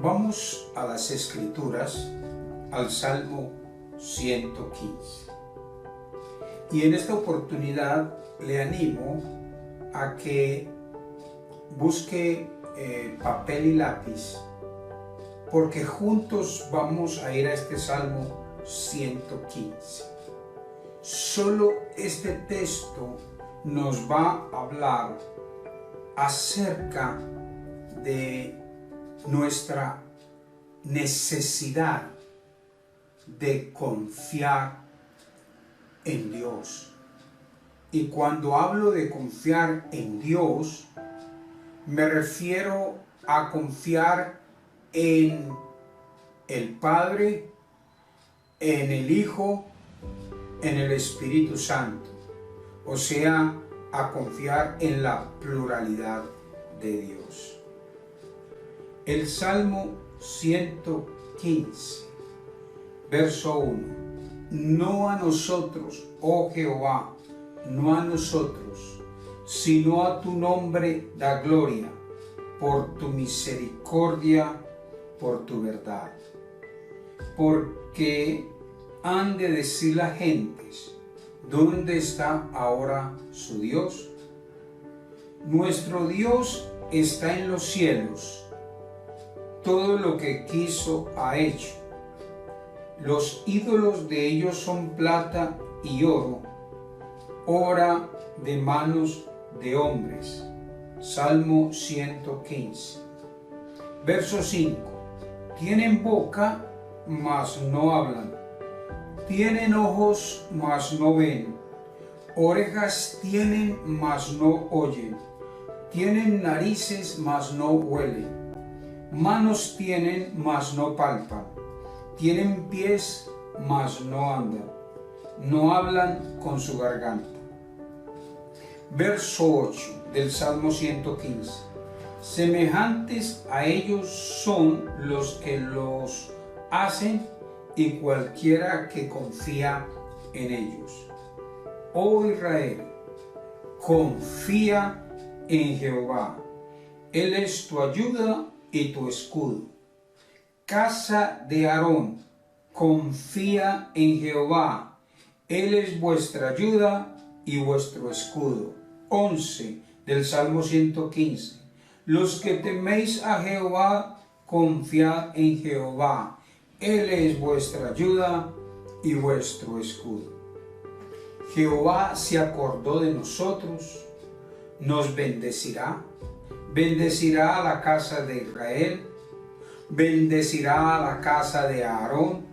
Vamos a las Escrituras, al Salmo 115. Y en esta oportunidad le animo a que busque papel y lápiz, porque juntos vamos a ir a este Salmo 115. Solo este texto nos va a hablar acerca de nuestra necesidad de confiar en Dios. Y cuando hablo de confiar en Dios, me refiero a confiar en el Padre, en el Hijo, en el Espíritu Santo. O sea, a confiar en la pluralidad de Dios. El Salmo 115, verso 1. No a nosotros, oh Jehová, no a nosotros, sino a tu nombre da gloria, por tu misericordia, por tu verdad. Porque han de decir las gentes, ¿dónde está ahora su Dios? Nuestro Dios está en los cielos. Todo lo que quiso ha hecho. Los ídolos de ellos son plata y oro, obra de manos de hombres. Salmo 115. Verso 5. Tienen boca, mas no hablan. Tienen ojos, mas no ven. Orejas tienen, mas no oyen. Tienen narices, mas no huelen. Manos tienen, mas no palpan. Tienen pies, mas no andan. No hablan con su garganta. Verso 8 del Salmo 115. Semejantes a ellos son los que los hacen y cualquiera que confía en ellos. Oh Israel, confía en Jehová. Él es tu ayuda y tu escudo. Casa de Aarón, confía en Jehová. Él es vuestra ayuda y vuestro escudo. 11 del Salmo 115. Los que teméis a Jehová, confiad en Jehová. Él es vuestra ayuda y vuestro escudo. Jehová se acordó de nosotros, nos bendecirá. Bendecirá a la casa de Israel, bendecirá a la casa de Aarón,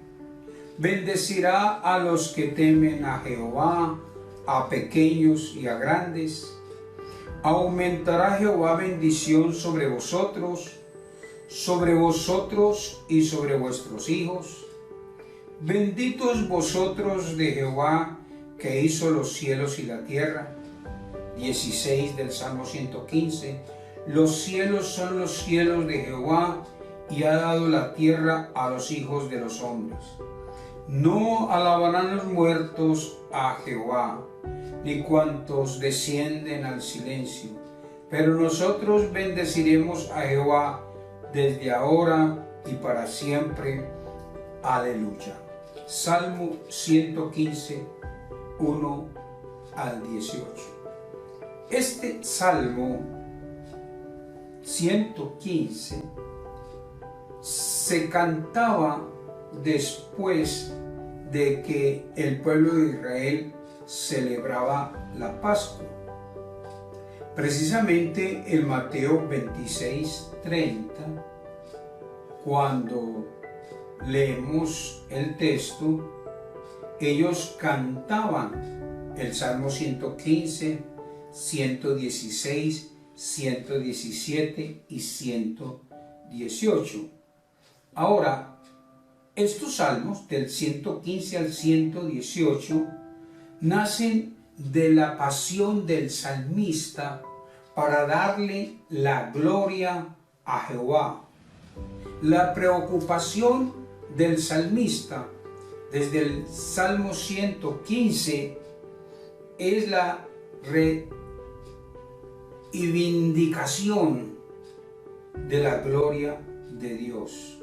bendecirá a los que temen a Jehová, a pequeños y a grandes. Aumentará Jehová bendición sobre vosotros y sobre vuestros hijos. Benditos vosotros de Jehová, que hizo los cielos y la tierra. 16 del Salmo 115. Los cielos son los cielos de Jehová, y ha dado la tierra a los hijos de los hombres. No alabarán los muertos a Jehová, ni cuantos descienden al silencio, pero nosotros bendeciremos a Jehová desde ahora y para siempre. Aleluya. Salmo 115, 1 al 18. Este Salmo 115 se cantaba después de que el pueblo de Israel celebraba la Pascua. Precisamente en Mateo 26:30, cuando leemos el texto, ellos cantaban el Salmo 115, 116, 117 y 118. Ahora, estos salmos del 115 al 118 nacen de la pasión del salmista para darle la gloria a Jehová. La preocupación del salmista desde el Salmo 115 es la y vindicación de la gloria de Dios.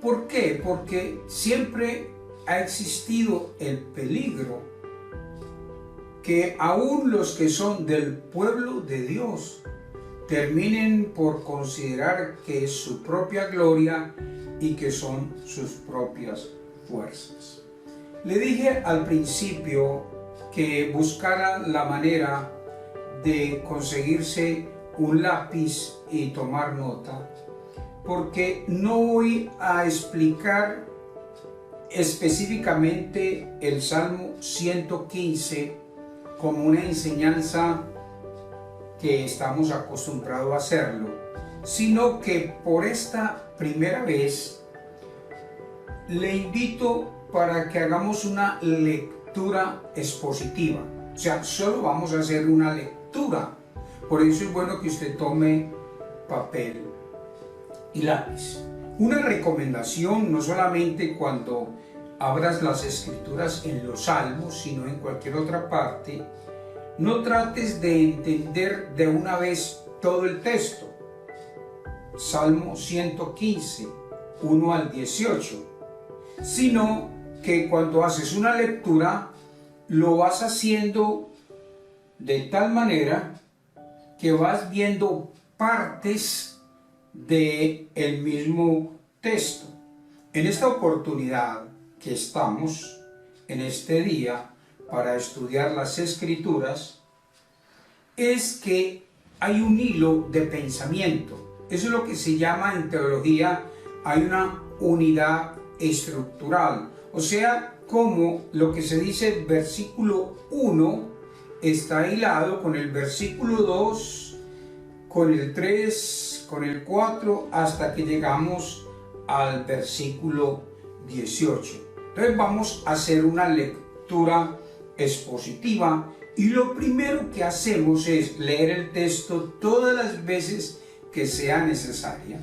¿Por qué? Porque siempre ha existido el peligro que aún los que son del pueblo de Dios terminen por considerar que es su propia gloria y que son sus propias fuerzas. Le dije al principio que buscara la manera de conseguirse un lápiz y tomar nota, porque no voy a explicar específicamente el Salmo 115 como una enseñanza que estamos acostumbrados a hacerlo, sino que por esta primera vez le invito para que hagamos una lectura expositiva. O sea, solo vamos a hacer una lectura. Por eso es bueno que usted tome papel y lápiz. Una recomendación, no solamente cuando abras las escrituras en los salmos, sino en cualquier otra parte, no trates de entender de una vez todo el texto. Salmo 115, 1 al 18, sino que cuando haces una lectura, lo vas haciendo de tal manera que vas viendo partes del mismo texto. En esta oportunidad que estamos en este día para estudiar las escrituras, es que hay un hilo de pensamiento. Eso es lo que se llama en teología, hay una unidad estructural. O sea, como lo que se dice versículo 1 está hilado con el versículo 2, con el 3, con el 4, hasta que llegamos al versículo 18. Entonces vamos a hacer una lectura expositiva y lo primero que hacemos es leer el texto todas las veces que sea necesaria.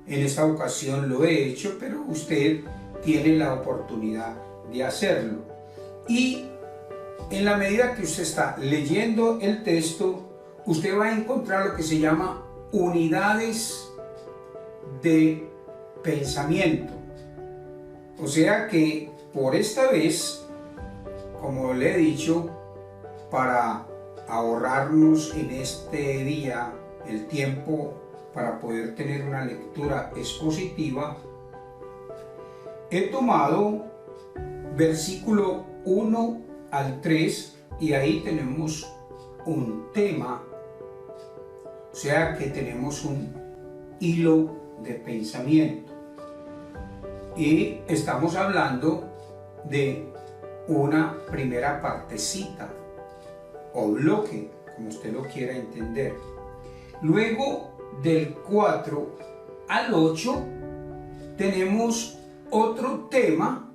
En esta ocasión lo he hecho, pero usted tiene la oportunidad de hacerlo. Y en la medida que usted está leyendo el texto, usted va a encontrar lo que se llama unidades de pensamiento. O sea que por esta vez, como le he dicho, para ahorrarnos en este día el tiempo para poder tener una lectura expositiva, he tomado versículo 1 al 3 y ahí tenemos un tema, o sea que tenemos un hilo de pensamiento y estamos hablando de una primera partecita o bloque, como usted lo quiera entender. Luego del 4 al 8 tenemos otro tema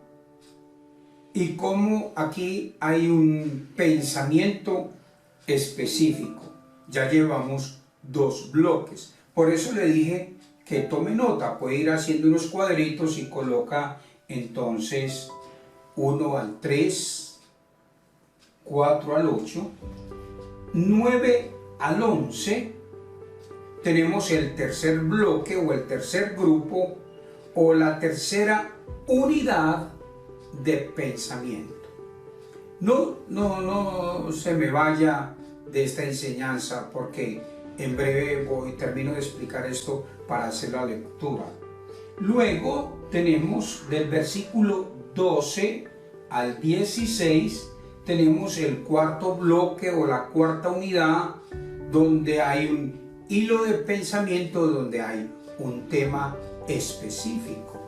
y como aquí hay un pensamiento específico. Ya llevamos 2 bloques. Por eso le dije que tome nota, puede ir haciendo unos cuadritos y coloca entonces 1 al 3, 4 al 8, 9 al 11, tenemos el tercer bloque o el tercer grupo o la tercera unidad de pensamiento. No se me vaya de esta enseñanza porque en breve termino de explicar esto para hacer la lectura. Luego tenemos del versículo 12 al 16, tenemos el cuarto bloque o la cuarta unidad donde hay un hilo de pensamiento, donde hay un tema específico.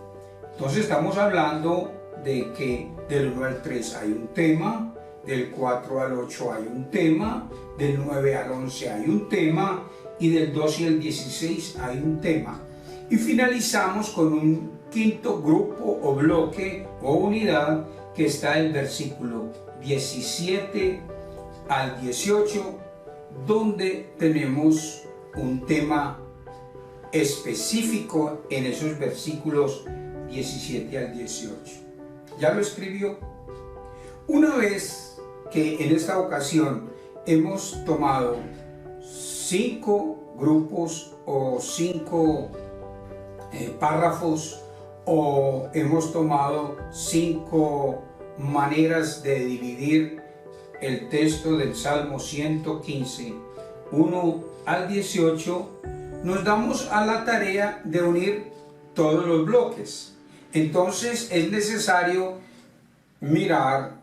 Entonces estamos hablando de que del 1 al 3 hay un tema, del 4 al 8 hay un tema, del 9 al 11 hay un tema y del 12 al 16 hay un tema. Y finalizamos con un quinto grupo o bloque o unidad que está el versículo 17 al 18, donde tenemos un tema específico en esos versículos 17 al 18. ¿Ya lo escribió? Una vez que en esta ocasión hemos tomado 5 grupos o 5 párrafos, o hemos tomado 5 maneras de dividir el texto del Salmo 115, 1 al 18, nos damos a la tarea de unir todos los bloques. Entonces es necesario mirar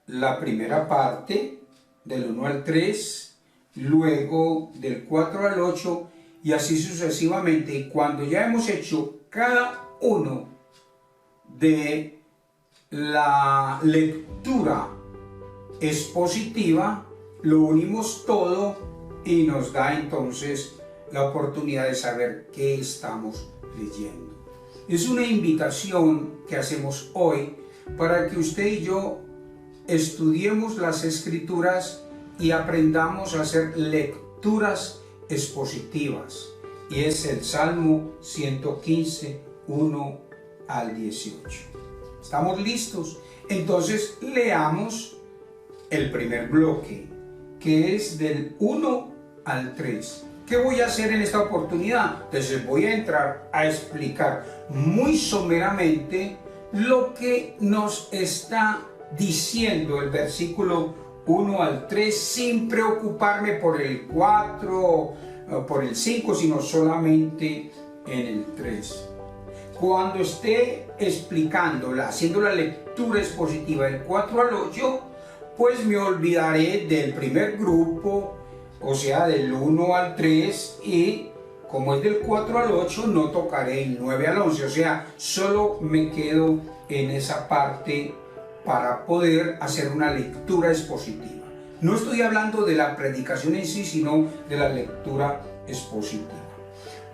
la primera parte del 1 al 3, luego del 4 al 8 y así sucesivamente. Y cuando ya hemos hecho cada uno de la lectura expositiva, lo unimos todo y nos da entonces la oportunidad de saber qué estamos leyendo. Es una invitación que hacemos hoy para que usted y yo estudiemos las Escrituras y aprendamos a hacer lecturas expositivas. Y es el Salmo 115, 1 al 18. ¿Estamos listos? Entonces leamos el primer bloque, que es del 1 al 3. ¿Qué voy a hacer en esta oportunidad? Entonces voy a entrar a explicar muy someramente lo que nos está diciendo el versículo 1 al 3, sin preocuparme por el 4 o por el 5, sino solamente en el 3. Cuando esté explicándola, haciendo la lectura expositiva del 4 al 8, pues me olvidaré del primer grupo, o sea, del 1 al 3, y como es del 4 al 8, no tocaré el 9 al 11, o sea, solo me quedo en esa parte para poder hacer una lectura expositiva. No estoy hablando de la predicación en sí, sino de la lectura expositiva.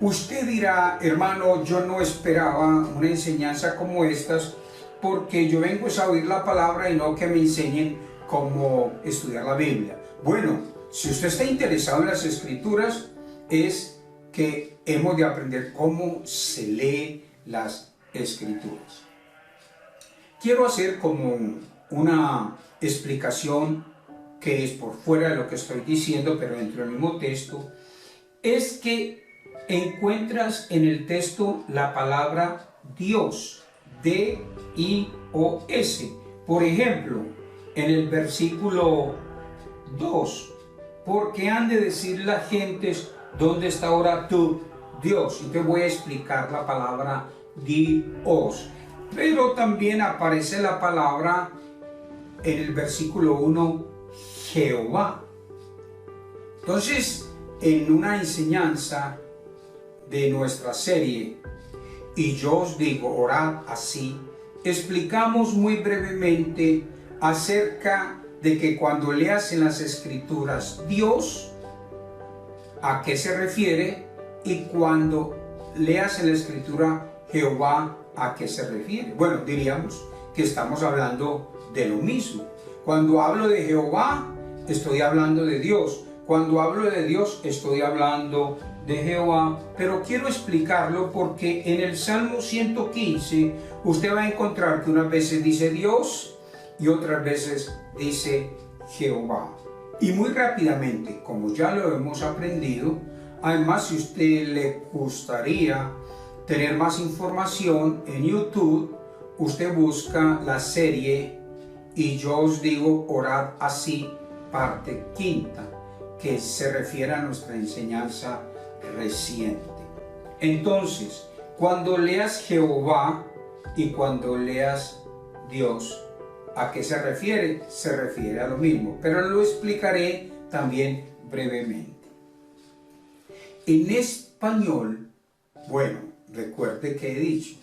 Usted dirá, hermano, yo no esperaba una enseñanza como estas, porque yo vengo a oír la palabra y no que me enseñen cómo estudiar la Biblia. Bueno, si usted está interesado en las Escrituras, es que hemos de aprender cómo se lee las Escrituras. Quiero hacer como una explicación que es por fuera de lo que estoy diciendo, pero dentro del mismo texto. Es que encuentras en el texto la palabra Dios, D-I-O-S. Por ejemplo, en el versículo 2, ¿por qué han de decir las gentes, ¿dónde está ahora tu Dios? Y te voy a explicar la palabra Dios. Pero también aparece la palabra en el versículo 1, Jehová. Entonces, en una enseñanza de nuestra serie, y yo os digo, orad así, explicamos muy brevemente acerca de que cuando leas en las Escrituras Dios, ¿a qué se refiere? Y cuando leas en la Escritura Jehová, ¿a qué se refiere? Bueno, diríamos que estamos hablando de lo mismo. Cuando hablo de Jehová, estoy hablando de Dios. Cuando hablo de Dios, estoy hablando de Jehová. Pero quiero explicarlo porque en el Salmo 115 usted va a encontrar que unas veces dice Dios y otras veces dice Jehová. Y muy rápidamente, como ya lo hemos aprendido, además si a usted le gustaría tener más información, en YouTube usted busca la serie Y yo os digo, orad así, parte 5, que se refiere a nuestra enseñanza reciente. Entonces, cuando leas Jehová y cuando leas Dios, ¿a qué se refiere? Se refiere a lo mismo, pero lo explicaré también brevemente. En español, bueno, recuerde que he dicho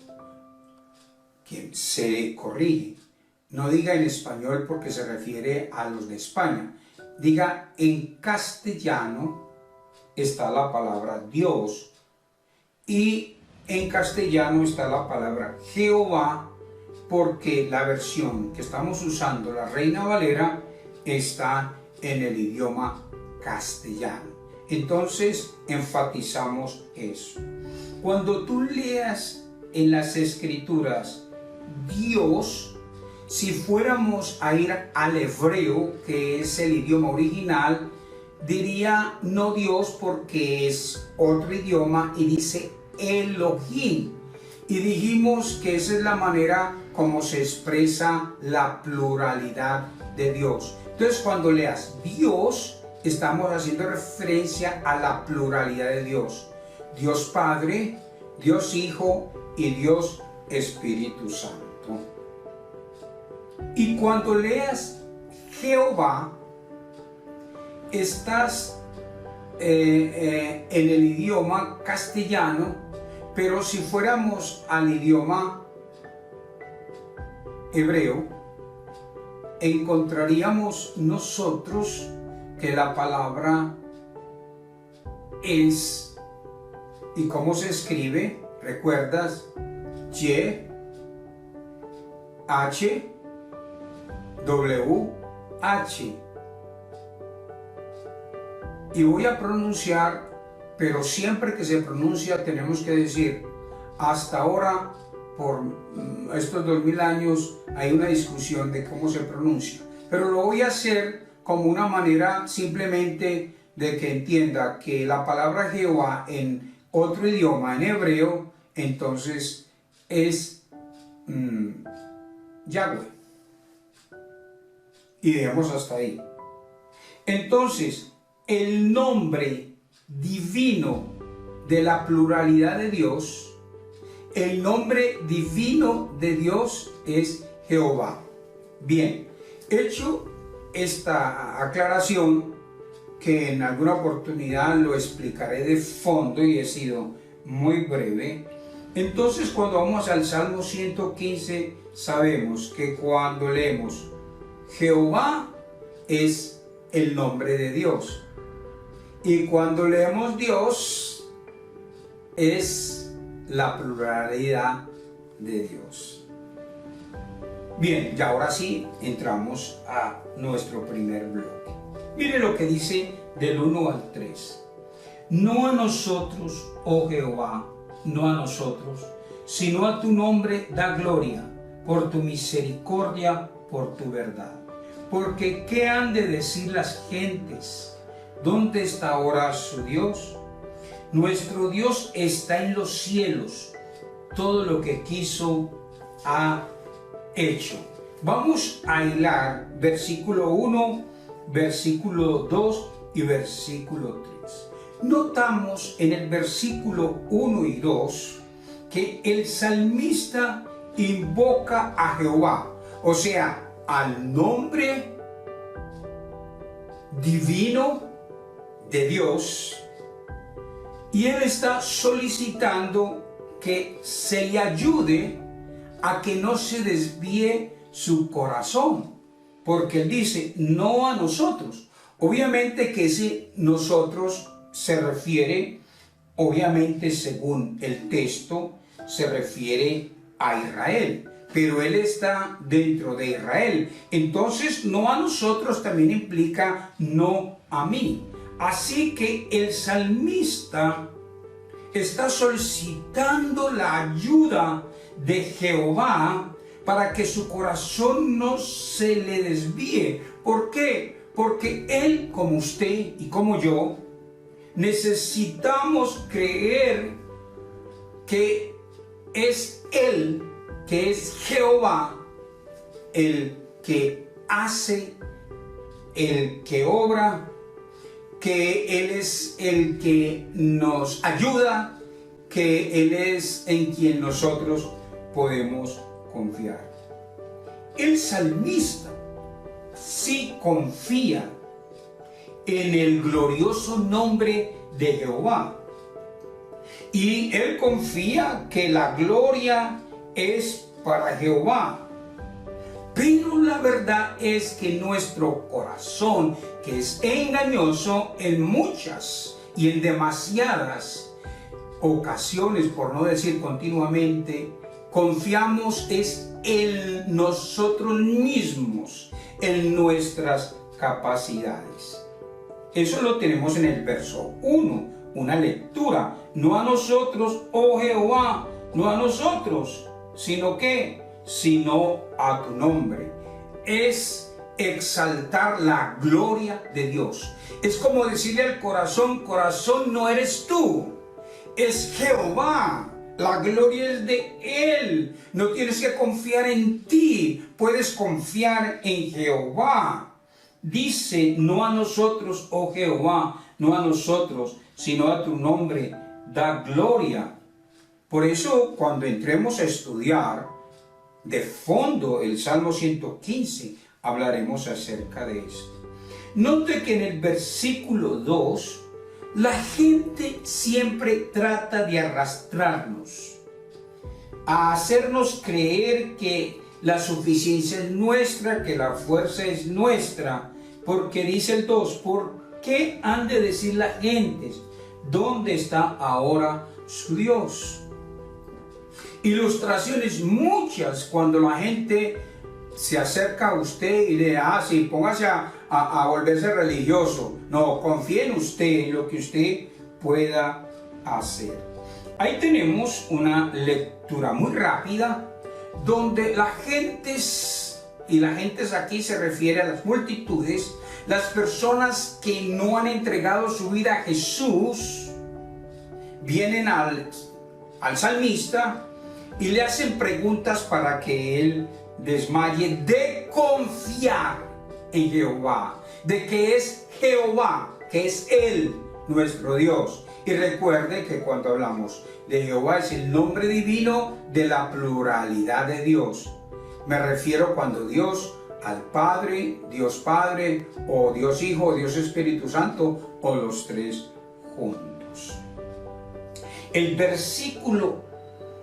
que se corrige. No diga en español porque se refiere a los de España. Diga en castellano está la palabra Dios y en castellano está la palabra Jehová, porque la versión que estamos usando, la Reina Valera, está en el idioma castellano. Entonces enfatizamos eso. Cuando tú leas en las Escrituras Dios, si fuéramos a ir al hebreo, que es el idioma original, diría no Dios porque es otro idioma y dice Elohim. Y dijimos que esa es la manera como se expresa la pluralidad de Dios. Entonces cuando leas Dios, estamos haciendo referencia a la pluralidad de Dios. Dios Padre, Dios Hijo y Dios Espíritu Santo. Y cuando leas Jehová, estás en el idioma castellano, pero si fuéramos al idioma hebreo, encontraríamos nosotros que la palabra es, ¿y cómo se escribe? ¿Recuerdas? Y, H, W, H. Y voy a pronunciar, pero siempre que se pronuncia tenemos que decir, hasta ahora, por estos 2000 años, hay una discusión de cómo se pronuncia. Pero lo voy a hacer como una manera simplemente de que entienda que la palabra Jehová en otro idioma, en hebreo, entonces es Yahweh. Y dejemos hasta ahí. Entonces, el nombre divino de la pluralidad de Dios, el nombre divino de Dios es Jehová. Bien, hecho esta aclaración, que en alguna oportunidad lo explicaré de fondo y he sido muy breve, entonces cuando vamos al Salmo 115 sabemos que cuando leemos Jehová es el nombre de Dios. Y cuando leemos Dios, es la pluralidad de Dios. Bien, y ahora sí entramos a nuestro primer bloque. Mire lo que dice del 1 al 3. No a nosotros, oh Jehová, no a nosotros, sino a tu nombre da gloria, por tu misericordia, por tu verdad. Porque ¿qué han de decir las gentes? ¿Dónde está ahora su Dios? Nuestro Dios está en los cielos. Todo lo que quiso ha hecho. Vamos a hilar versículo 1, versículo 2 y versículo 3. Notamos en el versículo 1 y 2 que el salmista invoca a Jehová, o sea, al nombre divino de Dios, y él está solicitando que se le ayude a que no se desvíe su corazón, porque él dice no a nosotros. Obviamente que ese nosotros se refiere, obviamente según el texto, se refiere a Israel, pero él está dentro de Israel. Entonces no a nosotros también implica no a mí. Así que el salmista está solicitando la ayuda de Jehová para que su corazón no se le desvíe. ¿Por qué? Porque él, como usted y como yo, necesitamos creer que es él, que es Jehová, el que hace, el que obra, que él es el que nos ayuda, que él es en quien nosotros podemos confiar. El salmista sí confía en el glorioso nombre de Jehová, y él confía que la gloria es para Jehová. Pero la verdad es que nuestro corazón, que es engañoso en muchas y en demasiadas ocasiones, por no decir continuamente, confiamos es en nosotros mismos, en nuestras capacidades. Eso lo tenemos en el verso 1, una lectura. No a nosotros, oh Jehová, no a nosotros, sino que, sino a tu nombre. Es exaltar la gloria de Dios. Es como decirle al corazón, corazón, no eres tú, es Jehová. La gloria es de Él. No tienes que confiar en ti, puedes confiar en Jehová. Dice, no a nosotros, oh Jehová, no a nosotros, sino a tu nombre, da gloria. Por eso, cuando entremos a estudiar de fondo el Salmo 115, hablaremos acerca de esto. Note que en el versículo 2, la gente siempre trata de arrastrarnos, a hacernos creer que la suficiencia es nuestra, que la fuerza es nuestra, porque dice el 2, ¿por qué han de decir las gentes, dónde está ahora su Dios? Ilustraciones muchas cuando la gente se acerca a usted y le hace, póngase a volverse religioso. No, confíe en usted, en lo que usted pueda hacer. Ahí tenemos una lectura muy rápida donde las gentes, y las gentes aquí se refiere a las multitudes, las personas que no han entregado su vida a Jesús, vienen al salmista y le hacen preguntas para que él desmaye de confiar en Jehová, de que es Jehová, que es Él, nuestro Dios. Y recuerde que cuando hablamos de Jehová es el nombre divino de la pluralidad de Dios. Me refiero cuando Dios al Padre, Dios Padre, o Dios Hijo, o Dios Espíritu Santo, o los tres juntos. El versículo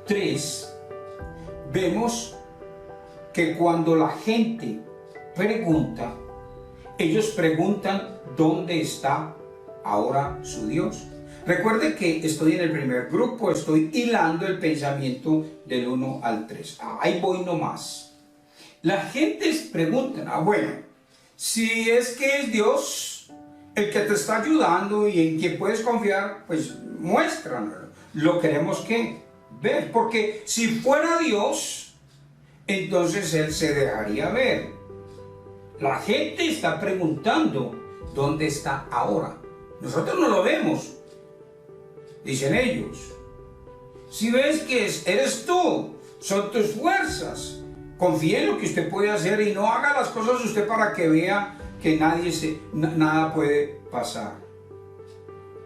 3, vemos que cuando la gente pregunta, ellos preguntan dónde está ahora su Dios. Recuerde que estoy en el primer grupo, estoy hilando el pensamiento del 1 al 3. Ahí voy nomás. Las gentes preguntan, bueno, si es que es Dios el que te está ayudando y en quien puedes confiar, pues muéstranoslo. Lo queremos que ver, porque si fuera Dios, entonces Él se dejaría ver. La gente está preguntando dónde está ahora. Nosotros no lo vemos, dicen ellos. Si ves que eres tú, son tus fuerzas, confíe en lo que usted puede hacer y no haga las cosas usted para que vea que nada puede pasar.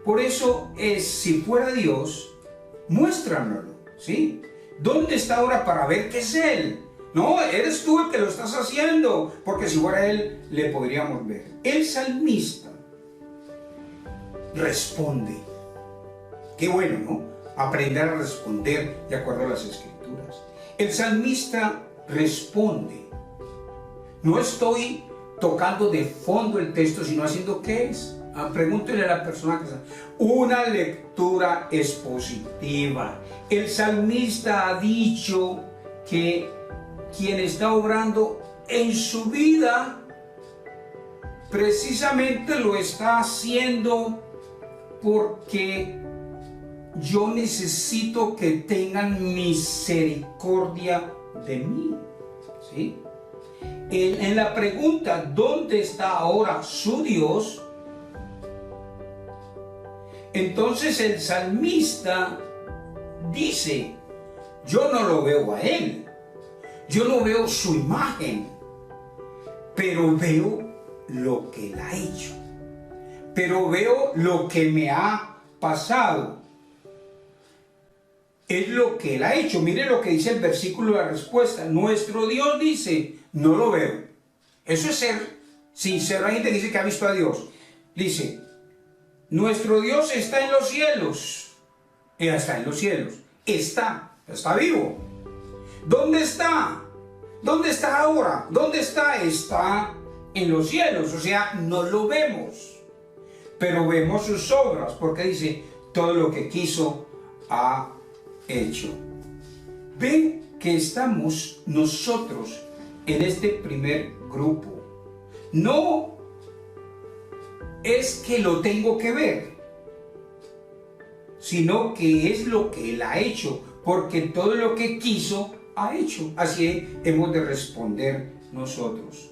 Por eso si fuera Dios, muéstranoslo, ¿sí? ¿Dónde está ahora para ver que es Él? No, eres tú el que lo estás haciendo, porque si fuera Él, le podríamos ver. El salmista responde. Qué bueno, ¿no? Aprender a responder de acuerdo a las Escrituras. El salmista responde. No estoy tocando de fondo el texto, sino haciendo ¿qué es? Pregúntele a la persona que está. Una lectura expositiva. El salmista ha dicho que quien está obrando en su vida precisamente lo está haciendo porque yo necesito que tengan misericordia de mí, ¿sí? En la pregunta ¿dónde está ahora su Dios? Entonces el salmista dice, yo no lo veo a Él, yo no veo su imagen, pero veo lo que Él ha hecho, pero veo lo que me ha pasado. Es lo que Él ha hecho. Mire lo que dice el versículo de la respuesta. Nuestro Dios dice, no lo veo. Eso es ser sincero. Hay gente que dice que ha visto a Dios. Dice, nuestro Dios está en los cielos. Él está en los cielos. Está vivo. ¿Dónde está? ¿Dónde está ahora? ¿Dónde está? Está en los cielos. O sea, no lo vemos, pero vemos sus obras, porque dice, todo lo que quiso ha hecho. Ven que estamos nosotros en este primer grupo. No es que lo tengo que ver, sino que es lo que Él ha hecho, porque todo lo que quiso ha hecho. Así hemos de responder nosotros.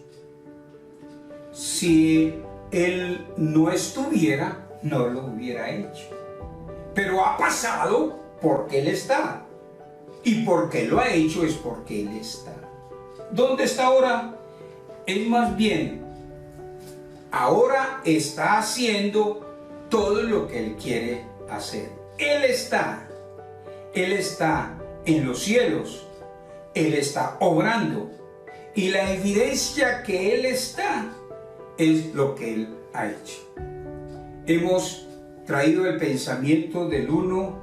si Él no estuviera, no lo hubiera hecho. Pero ha pasado porque Él está. Y porque lo ha hecho es porque Él está. ¿Dónde está ahora? Es más bien, ahora está haciendo todo lo que Él quiere hacer. Él está en los cielos, Él está obrando. Y la evidencia que Él está es lo que Él ha hecho. Hemos traído el pensamiento del 1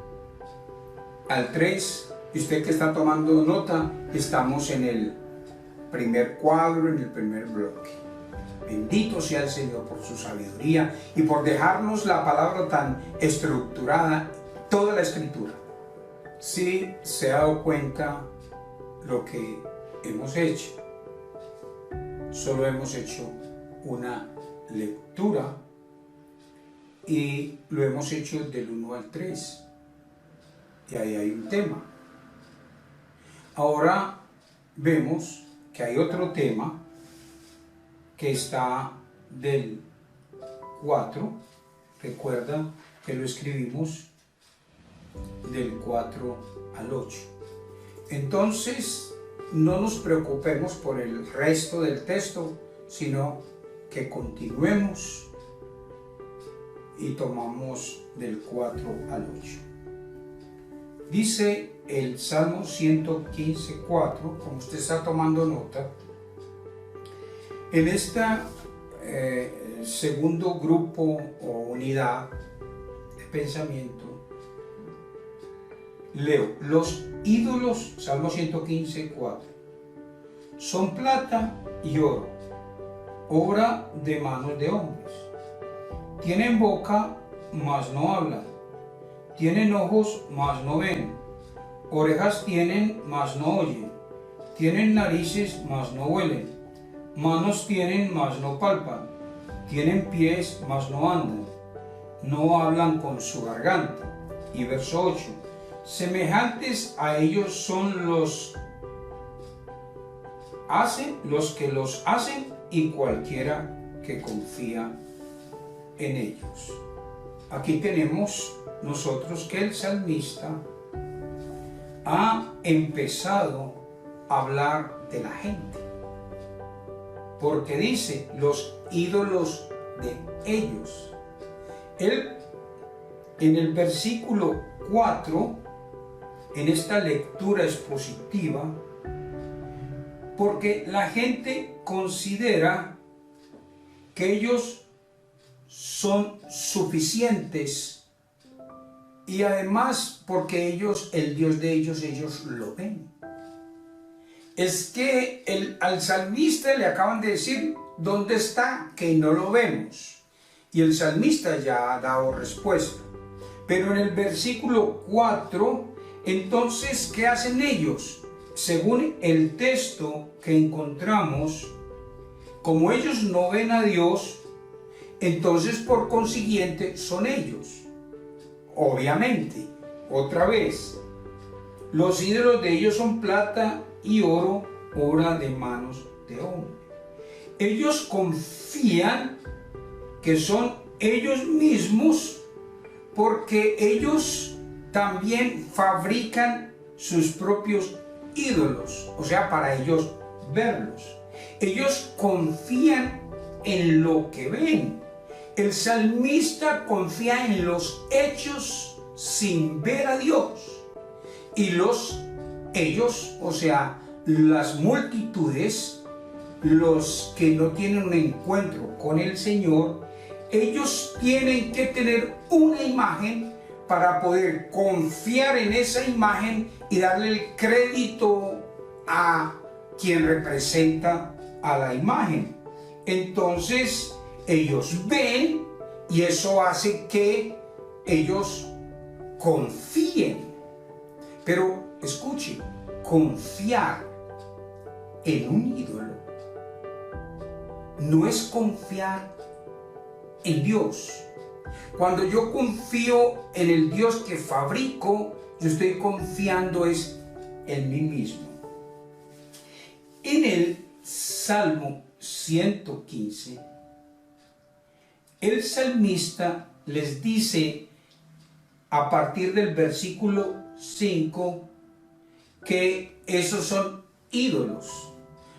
al 3. Y usted que está tomando nota, estamos en el primer cuadro, en el primer bloque. Bendito sea el Señor por su sabiduría y por dejarnos la palabra tan estructurada, toda la Escritura. Sí se ha dado cuenta lo que hemos hecho. Solo hemos hecho una lectura y lo hemos hecho del 1 al 3. Y ahí hay un tema. Ahora vemos que hay otro tema que está del 4. Recuerda que lo escribimos del 4 al 8. Entonces, no nos preocupemos por el resto del texto, sino que continuemos y tomamos del 4 al 8. Dice el Salmo 115:4, como usted está tomando nota, en esta segundo grupo o unidad de pensamiento, leo: los ídolos, Salmo 115:4, son plata y oro, obra de manos de hombres. Tienen boca, mas no hablan. Tienen ojos, mas no ven. Orejas tienen, mas no oyen. Tienen narices, mas no huelen. Manos tienen, mas no palpan. Tienen pies, mas no andan. No hablan con su garganta. Y verso 8. Semejantes a ellos son los que los hacen y cualquiera que confía en ellos. Aquí tenemos nosotros que el salmista ha empezado a hablar de la gente, porque dice los ídolos de ellos. Él en el versículo 4, en esta lectura expositiva, porque la gente considera que ellos son suficientes y además porque ellos, el Dios de ellos lo ven. Es que al salmista le acaban de decir dónde está, que no lo vemos, y el salmista ya ha dado respuesta. Pero en el versículo 4, entonces, ¿qué hacen ellos? Según el texto que encontramos, como ellos no ven a Dios, entonces por consiguiente son ellos. Obviamente, otra vez, los ídolos de ellos son plata y oro, obra de manos de hombre. Ellos confían que son ellos mismos porque ellos también fabrican sus propios ídolos, o sea, para ellos verlos. Ellos confían en lo que ven. El salmista confía en los hechos sin ver a Dios. Y ellos, o sea, las multitudes, los que no tienen un encuentro con el Señor, ellos tienen que tener una imagen para poder confiar en esa imagen y darle el crédito a quien representa a la imagen. Entonces, ellos ven y eso hace que ellos confíen. Pero escuchen, confiar en un ídolo no es confiar en Dios. Cuando yo confío en el Dios que fabrico, yo estoy confiando es en mí mismo. En el Salmo 115 el salmista les dice a partir del versículo 5 que esos son ídolos.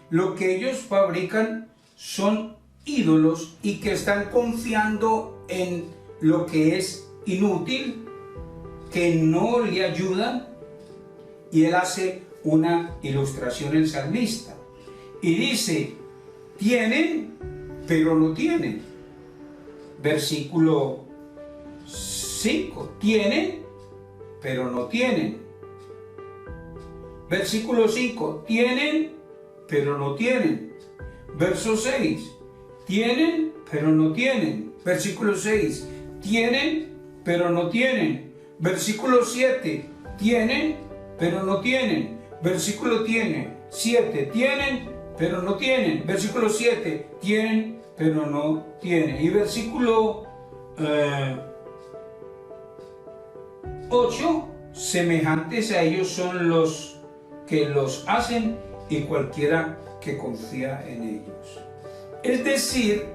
Lo que ellos fabrican son ídolos y que están confiando en lo que es inútil, que no le ayudan. Y él hace una ilustración, el salmista, y dice: tienen, pero no tienen. Versículo 5, tienen, pero no tienen. Versículo 5, tienen, pero no tienen. Verso 6, tienen, pero no tienen. Versículo 6, tienen, pero no tienen. Versículo 7, tienen, pero no tienen. Versículo 7, tienen, pero no tienen. Versículo 7, tienen, pero no tienen. Y versículo 8, semejantes a ellos son los que los hacen y cualquiera que confía en ellos. Es decir,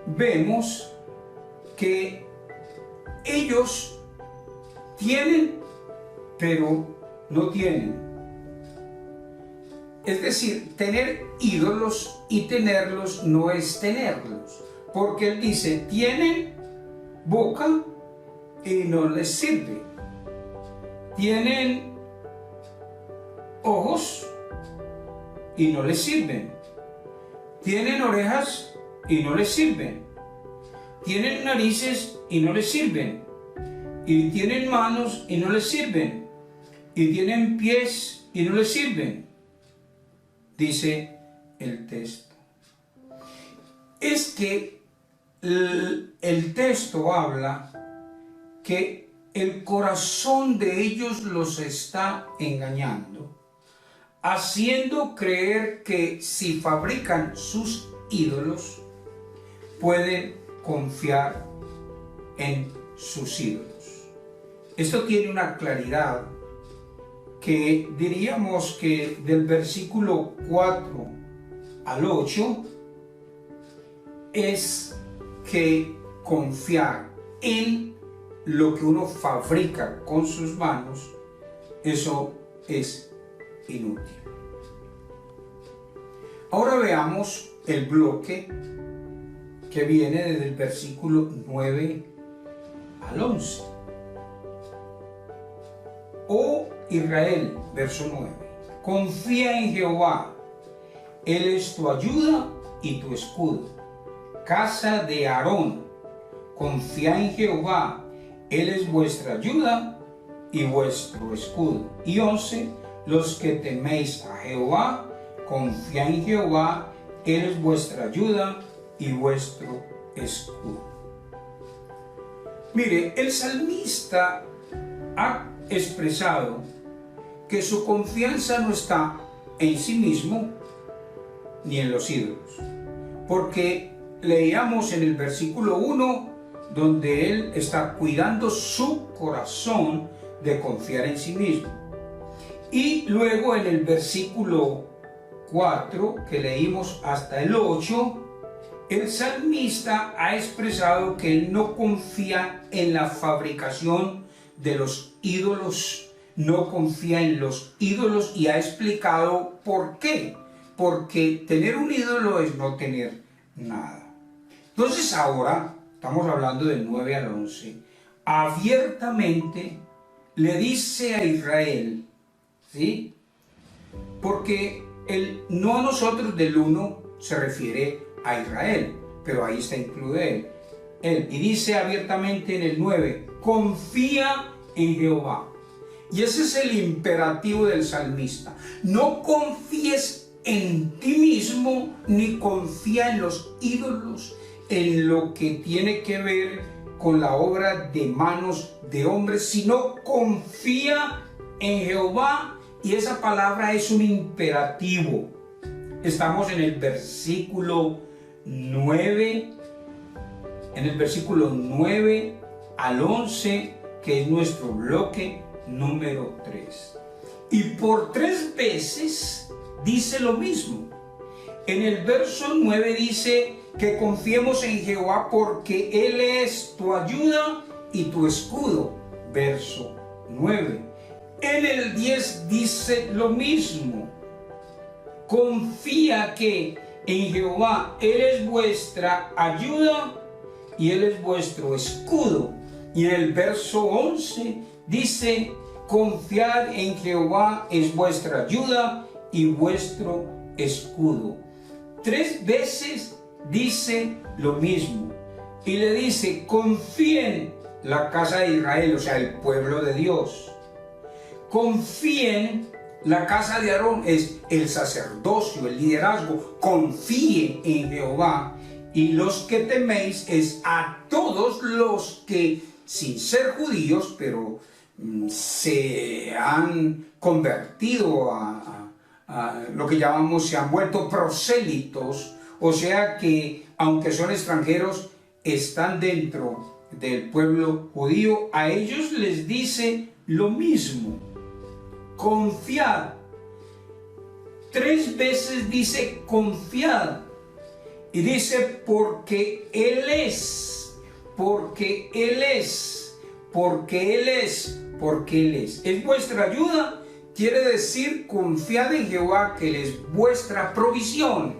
vemos que ellos tienen, pero no tienen. Es decir, tener ídolos y tenerlos no es tenerlos, porque él dice: tienen boca y no les sirve, tienen ojos y no les sirven, tienen orejas y no les sirven, tienen narices y no les sirven, y tienen manos y no les sirven, y tienen pies y no les sirven. Dice el texto. Es que el texto habla que el corazón de ellos los está engañando, haciendo creer que si fabrican sus ídolos, pueden confiar en sus ídolos. Esto tiene una claridad que diríamos que del versículo 4 al 8 es que confiar en lo que uno fabrica con sus manos, eso es inútil. Ahora veamos el bloque que viene desde el versículo 9 al 11. Oh Israel, verso 9, confía en Jehová, Él es tu ayuda y tu escudo. Casa de Aarón, confía en Jehová, Él es vuestra ayuda y vuestro escudo. Y 11, los que teméis a Jehová, confía en Jehová, Él es vuestra ayuda y vuestro escudo. Mire, el salmista ha expresado que su confianza no está en sí mismo ni en los ídolos, porque leíamos en el versículo 1 donde él está cuidando su corazón de confiar en sí mismo, y luego en el versículo 4 que leímos hasta el 8, el salmista ha expresado que él no confía en la fabricación de los ídolos, no confía en los ídolos, y ha explicado por qué. Porque tener un ídolo es no tener nada. Entonces ahora, estamos hablando del 9 al 11, abiertamente le dice a Israel, ¿sí? Porque el no a nosotros del 1 se refiere a Israel, pero ahí está incluido él. Y dice abiertamente en el 9, confía en Jehová. Y ese es el imperativo del salmista. No confíes en ti mismo, ni confía en los ídolos, en lo que tiene que ver con la obra de manos de hombres, sino confía en Jehová. Y esa palabra es un imperativo. Estamos en el versículo 9, en el versículo 9 al 11, que es nuestro bloque número 3. Y por 3 veces dice lo mismo. En el verso 9 dice que confiemos en Jehová porque Él es tu ayuda y tu escudo. Verso 9. En el 10 dice lo mismo. Confía que en Jehová Él es vuestra ayuda y Él es vuestro escudo. Y en el verso 11 dice, confiad en Jehová es vuestra ayuda y vuestro escudo. 3 veces dice lo mismo. Y le dice, confíen la casa de Israel, o sea, el pueblo de Dios. Confíen la casa de Aarón, es el sacerdocio, el liderazgo. Confíen en Jehová. Y los que teméis es a todos los que, sin ser judíos, pero se han convertido a lo que llamamos, se han vuelto prosélitos, o sea que aunque son extranjeros, están dentro del pueblo judío. A ellos les dice lo mismo, confiad. 3 veces dice confiad, y dice porque Él es, porque Él es, porque Él es, porque Él es. Es vuestra ayuda, quiere decir confiad en Jehová, que Él es vuestra provisión.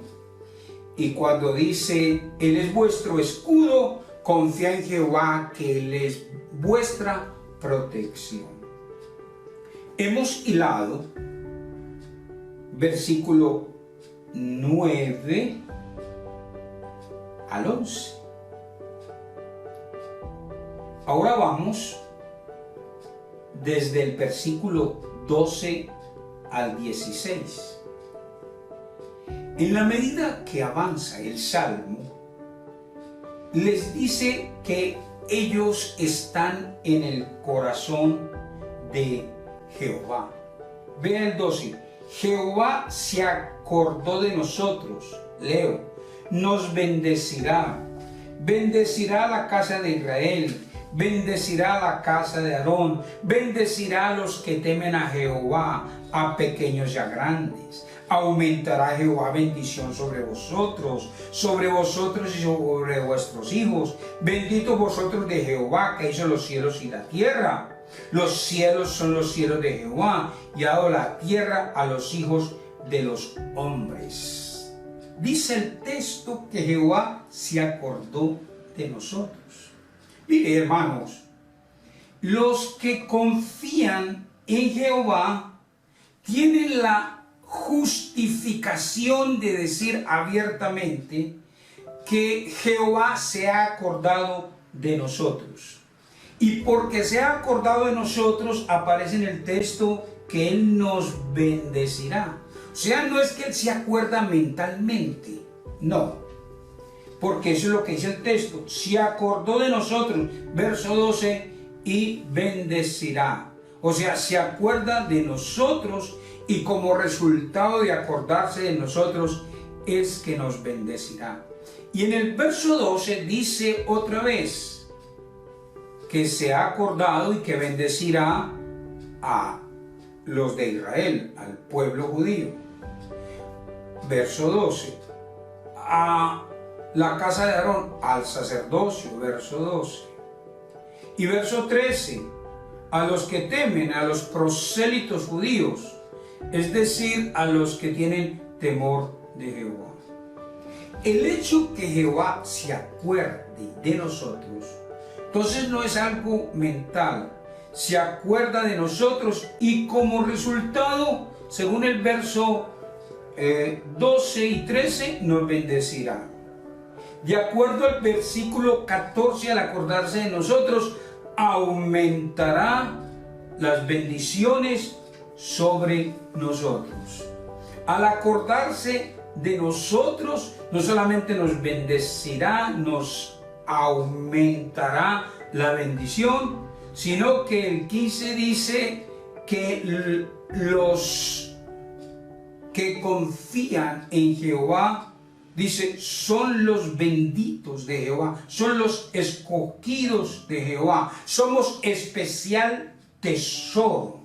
Y cuando dice Él es vuestro escudo, confía en Jehová, que Él es vuestra protección. Hemos hilado versículo 9 al 11. Ahora vamos desde el versículo 12 al 16. En la medida que avanza el Salmo, les dice que ellos están en el corazón de Jehová. Vean el 12. Jehová se acordó de nosotros. Leo. Nos bendecirá. Bendecirá a la casa de Israel. Bendecirá a la casa de Aarón. Bendecirá a los que temen a Jehová, a pequeños y a grandes. Aumentará Jehová bendición sobre vosotros y sobre vuestros hijos. Benditos vosotros de Jehová, que hizo los cielos y la tierra. Los cielos son los cielos de Jehová, y ha dado la tierra a los hijos de los hombres. Dice el texto que Jehová se acordó de nosotros. Mire, hermanos, los que confían en Jehová tienen la justificación de decir abiertamente que Jehová se ha acordado de nosotros. Y porque se ha acordado de nosotros, aparece en el texto que Él nos bendecirá. O sea, no es que Él se acuerda mentalmente, no. Porque eso es lo que dice el texto. Se acordó de nosotros, verso 12, y bendecirá. O sea, se acuerda de nosotros, y como resultado de acordarse de nosotros es que nos bendecirá. Y en el verso 12 dice otra vez que se ha acordado y que bendecirá a los de Israel, al pueblo judío. Verso 12. A la casa de Aarón, al sacerdocio, verso 12. Y verso 13. A los que temen, a los prosélitos judíos, es decir, a los que tienen temor de Jehová. El hecho que Jehová se acuerde de nosotros, entonces no es algo mental, se acuerda de nosotros, y como resultado, según el verso 12 y 13, nos bendecirá. De acuerdo al versículo 14, al acordarse de nosotros, aumentará las bendiciones sobre nosotros. Al acordarse de nosotros, no solamente nos bendecirá, nos aumentará la bendición, sino que el 15 dice que los que confían en Jehová, dice, son los benditos de Jehová, son los escogidos de Jehová, somos especial tesoro.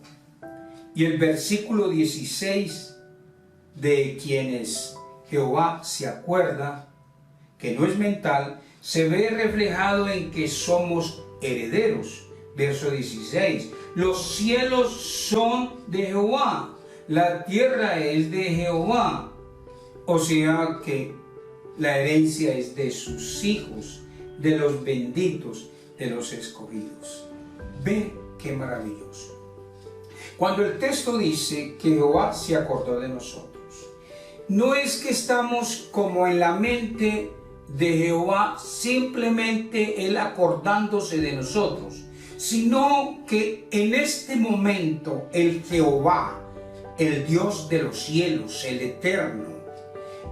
Y el versículo 16, de quienes Jehová se acuerda, que no es mental, se ve reflejado en que somos herederos. Verso 16, los cielos son de Jehová, la tierra es de Jehová. O sea que la herencia es de sus hijos, de los benditos, de los escogidos. Ve qué maravilloso. Cuando el texto dice que Jehová se acordó de nosotros, no es que estamos como en la mente de Jehová, simplemente Él acordándose de nosotros, sino que en este momento el Jehová, el Dios de los cielos, el eterno,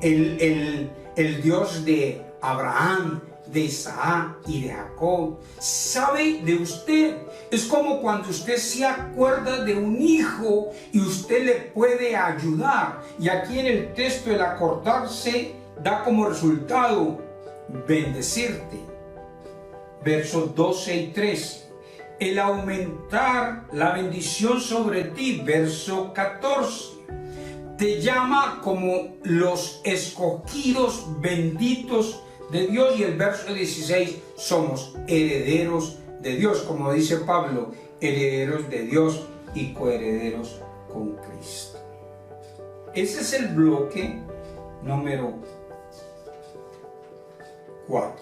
el Dios de Abraham, de Isaac y de Jacob, sabe de usted. Es como cuando usted se acuerda de un hijo y usted le puede ayudar. Y aquí en el texto el acordarse da como resultado bendecirte. Versos 12 y 13. El aumentar la bendición sobre ti. Verso 14. Te llama como los escogidos benditos de Dios. Y el verso 16, somos herederos de Dios, como dice Pablo, herederos de Dios y coherederos con Cristo. Ese es el bloque número 4.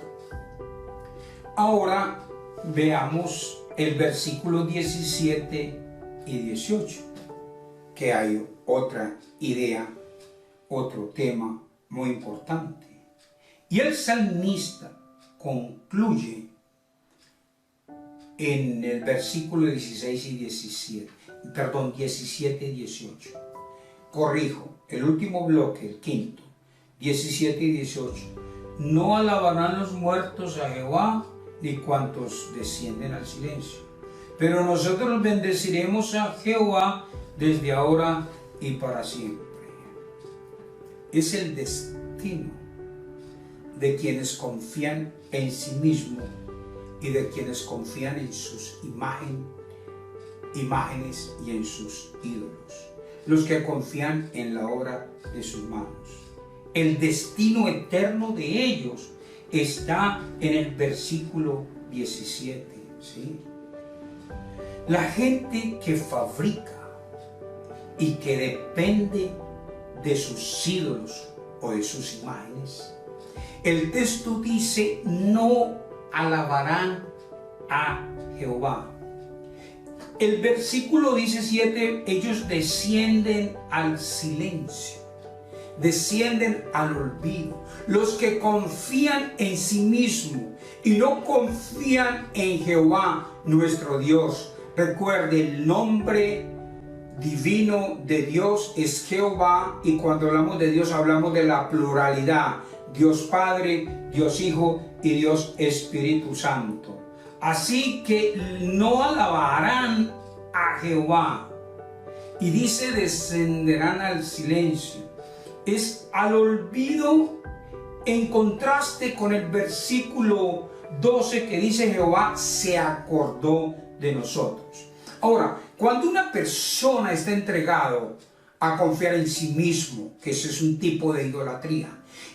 Ahora veamos el versículo 17 y 18, que hay otra idea, otro tema muy importante. Y el salmista concluye en el versículo 16 y 17, 17 y 18. Corrijo, el último bloque, el quinto, 17 y 18. No alabarán los muertos a Jehová, ni cuantos descienden al silencio. Pero nosotros bendeciremos a Jehová desde ahora y para siempre. Es el destino de quienes confían en sí mismos y de quienes confían en sus imágenes y en sus ídolos. Los que confían en la obra de sus manos. El destino eterno de ellos está en el versículo 17. ¿Sí? La gente que fabrica y que depende de sus ídolos o de sus imágenes, el texto dice, no alabarán a Jehová. El versículo 17, ellos descienden al silencio, descienden al olvido. Los que confían en sí mismos y no confían en Jehová, nuestro Dios. Recuerde, el nombre divino de Dios es Jehová, y cuando hablamos de Dios hablamos de la pluralidad. Dios Padre, Dios Hijo y Dios Espíritu Santo. Así que no alabarán a Jehová. Y dice, descenderán al silencio. Es al olvido, en contraste con el versículo 12 que dice, Jehová se acordó de nosotros. Ahora, cuando una persona está entregado a confiar en sí mismo, que ese es un tipo de idolatría,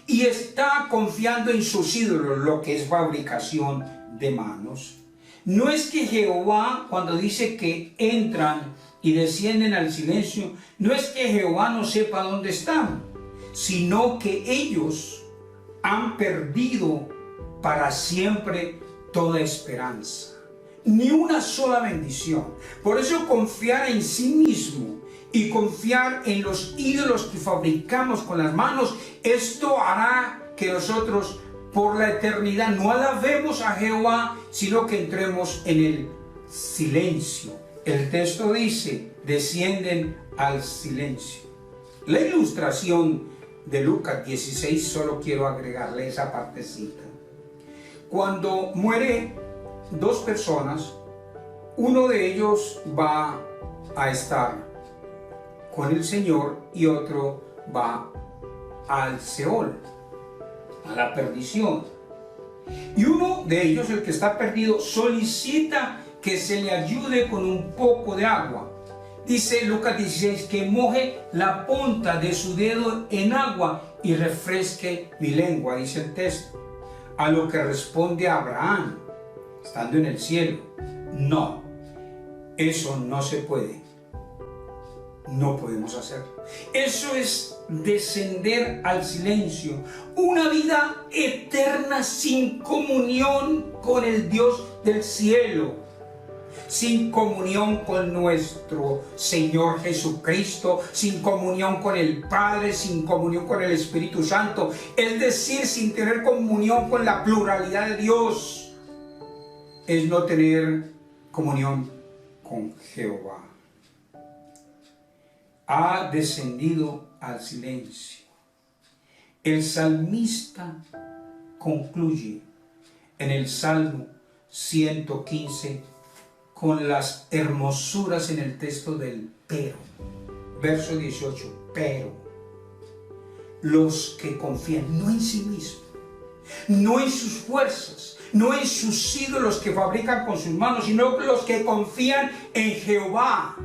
y está confiando en sus ídolos, lo que es fabricación de manos, no es que Jehová, cuando dice que entran y descienden al silencio, no es que Jehová no sepa dónde están, sino que ellos han perdido para siempre toda esperanza, ni una sola bendición. Por eso confiar en sí mismo y confiar en los ídolos que fabricamos con las manos, esto hará que nosotros por la eternidad no alabemos a Jehová, sino que entremos en el silencio. El texto dice, descienden al silencio. La ilustración de Lucas 16, solo quiero agregarle esa partecita. Cuando muere dos personas, uno de ellos va a estar con el Señor y otro va al Seol, a la perdición. Y uno de ellos, el que está perdido, solicita que se le ayude con un poco de agua. Dice Lucas 16, que moje la punta de su dedo en agua y refresque mi lengua, dice el texto. a lo que responde Abraham, estando en el cielo. No, eso no se puede. No podemos hacerlo. Eso es descender al silencio, una vida eterna sin comunión con el Dios del cielo, sin comunión con nuestro Señor Jesucristo, sin comunión con el Padre, sin comunión con el Espíritu Santo, es decir, sin tener comunión con la pluralidad de Dios, es no tener comunión con Jehová. Ha descendido al silencio. El salmista concluye en el Salmo 115 con las hermosuras en el texto del pero. Verso 18, pero los que confían no en sí mismos, no en sus fuerzas, no en sus ídolos que fabrican con sus manos, sino los que confían en Jehová,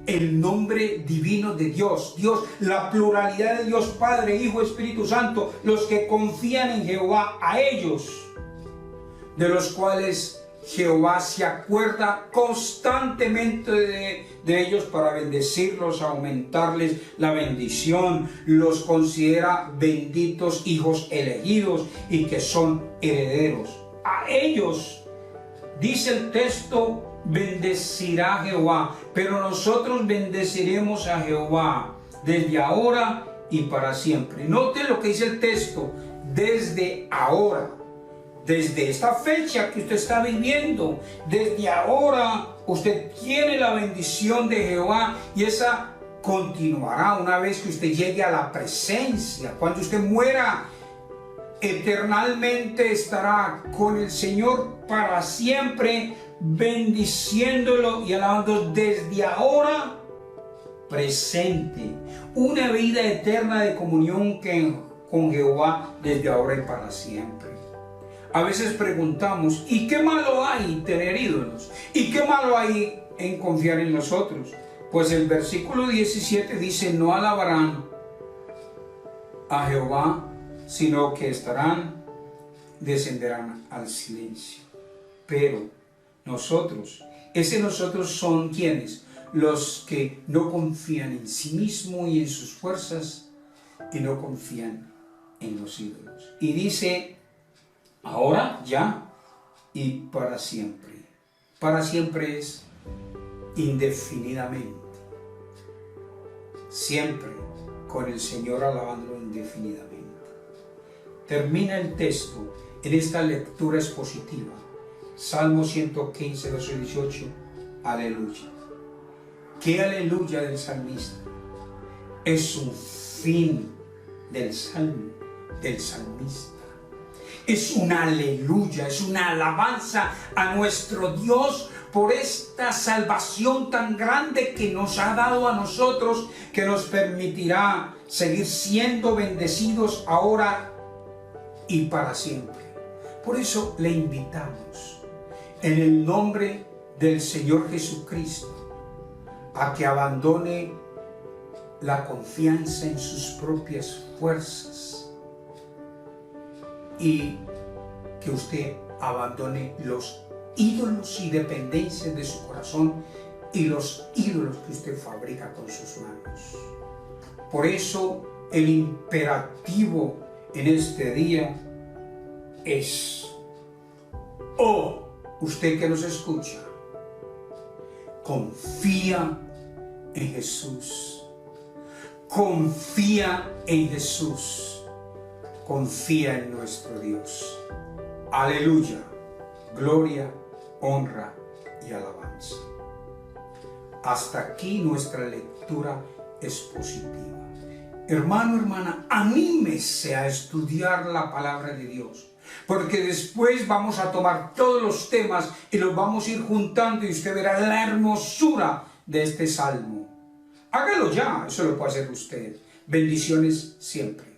el nombre divino de Dios, la pluralidad de Dios Padre, Hijo, Espíritu Santo, los que confían en Jehová, a ellos, de los cuales Jehová se acuerda constantemente de ellos para bendecirlos, aumentarles la bendición, los considera benditos hijos elegidos y que son herederos. A ellos, dice el texto, bendecirá Jehová, pero nosotros bendeciremos a Jehová desde ahora y para siempre. Note lo que dice el texto, desde ahora, desde esta fecha que usted está viviendo, desde ahora usted tiene la bendición de Jehová y esa continuará una vez que usted llegue a la presencia. Cuando usted muera, eternamente estará con el Señor para siempre, bendiciéndolo y alabando desde ahora presente. Una vida eterna de comunión con Jehová desde ahora y para siempre. A veces preguntamos, ¿y qué malo hay en tener ídolos? ¿Y qué malo hay en confiar en nosotros? Pues el versículo 17 dice, no alabarán a Jehová, sino que descenderán al silencio. Pero nosotros son quienes, los que no confían en sí mismo y en sus fuerzas y no confían en los ídolos. Y dice, ahora, ya y para siempre. Para siempre es indefinidamente. Siempre con el Señor alabándolo indefinidamente. Termina el texto en esta lectura expositiva. Salmo 115, verso 18. Aleluya. ¿Qué aleluya del salmista? Es un fin del salmo, del salmista. Es una aleluya, es una alabanza a nuestro Dios por esta salvación tan grande que nos ha dado a nosotros, que nos permitirá seguir siendo bendecidos ahora y para siempre. Por eso le invitamos, en el nombre del Señor Jesucristo, a que abandone la confianza en sus propias fuerzas y que usted abandone los ídolos y dependencias de su corazón y los ídolos que usted fabrica con sus manos. Por eso el imperativo en este día es, usted que nos escucha, confía en Jesús, confía en Jesús, confía en nuestro Dios. Aleluya, gloria, honra y alabanza. Hasta aquí nuestra lectura expositiva. Hermano, hermana, anímese a estudiar la palabra de Dios, porque después vamos a tomar todos los temas y los vamos a ir juntando y usted verá la hermosura de este salmo. Hágalo ya, eso lo puede hacer usted. Bendiciones siempre.